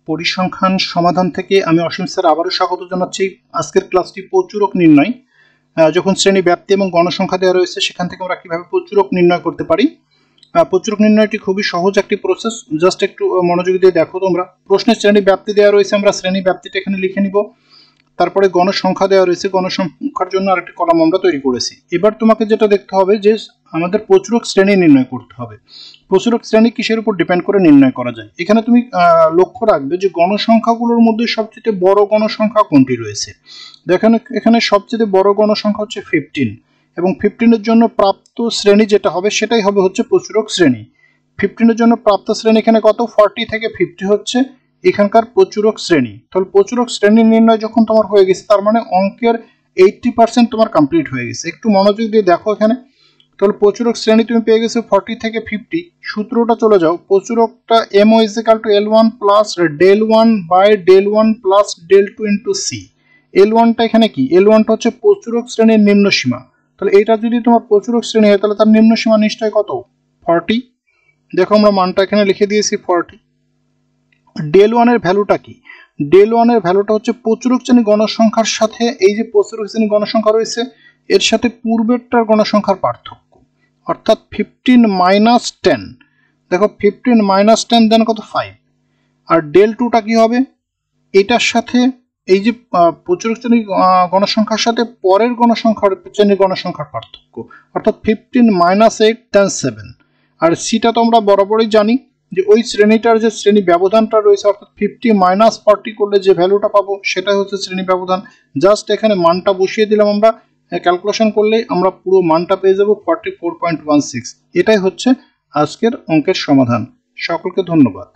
পরিসংখ্যান সমাধান থেকে আমি অসীম স্যার আবারও স্বাগত জানাচ্ছি। আজকের ক্লাসটি প্রচুরক নির্ণয়। যখন শ্রেণী ব্যাপ্তি এবং গণসংখ্যা দেওয়া রয়েছে সেখান থেকে আমরা কিভাবে প্রচুরক নির্ণয় করতে পারি। প্রচুরক নির্ণয়টি খুবই সহজ একটি প্রসেস, জাস্ট একটু মনোযোগ দিয়ে দেখো তোমরা। প্রশ্নে শ্রেণী ব্যাপ্তি দেওয়া রয়েছে, আমরা শ্রেণী ব্যাপ্তিটা এখানে লিখে নিব। তারপরে গণসংখ্যা দেওয়া রয়েছে, গণসংখ্যার জন্য আরেকটি কলাম আমরা তৈরি করেছি। এবার তোমাকে যেটা দেখতে হবে যে আমাদের প্রচুরক শ্রেণী নির্ণয় করতে হবে। প্রচুরক শ্রেণী কিসের উপর ডিপেন্ড করে নির্ণয় করা যায়। এখানে তুমি লক্ষ্য রাখবে যে গণসংখ্যাগুলোর মধ্যে সবচেয়ে বড় গণসংখ্যা কোনটি রয়েছে। দেখেন এখানে সবচেয়ে বড় গণসংখ্যা হচ্ছে 15 এবং 15-এর জন্য প্রাপ্ত শ্রেণী যেটা হবে সেটাই হবে হচ্ছে প্রচুরক শ্রেণী। 15-এর জন্য প্রাপ্ত শ্রেণী এখানে কত, 40 থেকে 50 হচ্ছে এখানকার প্রচুরক শ্রেণী। তাহলে প্রচুরক শ্রেণী নির্ণয় যখন তোমার হয়ে গেছে তার মানে অঙ্কের 80% তোমার কমপ্লিট হয়ে গেছে। একটু মনোযোগ দিয়ে দেখো এখানে। তাহলে প্রচুরক শ্রেণী তুমি পেয়ে গেছো 40 থেকে 50। সূত্রটা চলে যাও, প্রচুরকটা MO = L1 plus del1 by del1 plus del2 into C. L1টা এখানে কি, L1টা হচ্ছে প্রচুরক শ্রেণীর নিম্ন সীমা। তাহলে এটা যদি তোমার প্রচুরক শ্রেণী হয় তাহলে তার নিম্ন সীমা নিশ্চয়ই কত, 40। দেখো আমরা মানটা এখানে লিখে দিয়েছি 40। del1 এর ভ্যালুটা কি, del1 এর ভ্যালুটা হচ্ছে প্রচুরক শ্রেণী গণসংখ্যার সাথে এই যে প্রচুরক শ্রেণী গণসংখ্যা রয়েছে এর সাথে পূর্বেরটার গণসংখ্যার পার্থক্য, অর্থাৎ 15 মাইনাস 10। দেখো 15 মাইনাস 10 দেন কত, 5। আর del2টা কি হবে, এটার সাথে এই যে প্রচুরক শ্রেণী গণসংখ্যার সাথে পরের গণসংখ্যার শ্রেণী গণসংখ্যার পার্থক্য, অর্থাৎ 15 মাইনাস 8 দেন 7। আর সিটা তো আমরা বরাবরই জানি যে ওই শ্রেণীটার যে শ্রেণী ব্যবধানটা রয়েছে, অর্থাৎ 50 মাইনাস 40 করলে যে ভ্যালুটা পাবো সেটাই হচ্ছে শ্রেণী ব্যবধান। জাস্ট এখানে মানটা বসিয়ে দিলাম আমরা, ক্যালকুলেশন করলে আমরা পুরো মানটা পেয়ে যাব 44.16। এটাই হচ্ছে আজকের অঙ্কের সমাধান। সকলকে ধন্যবাদ।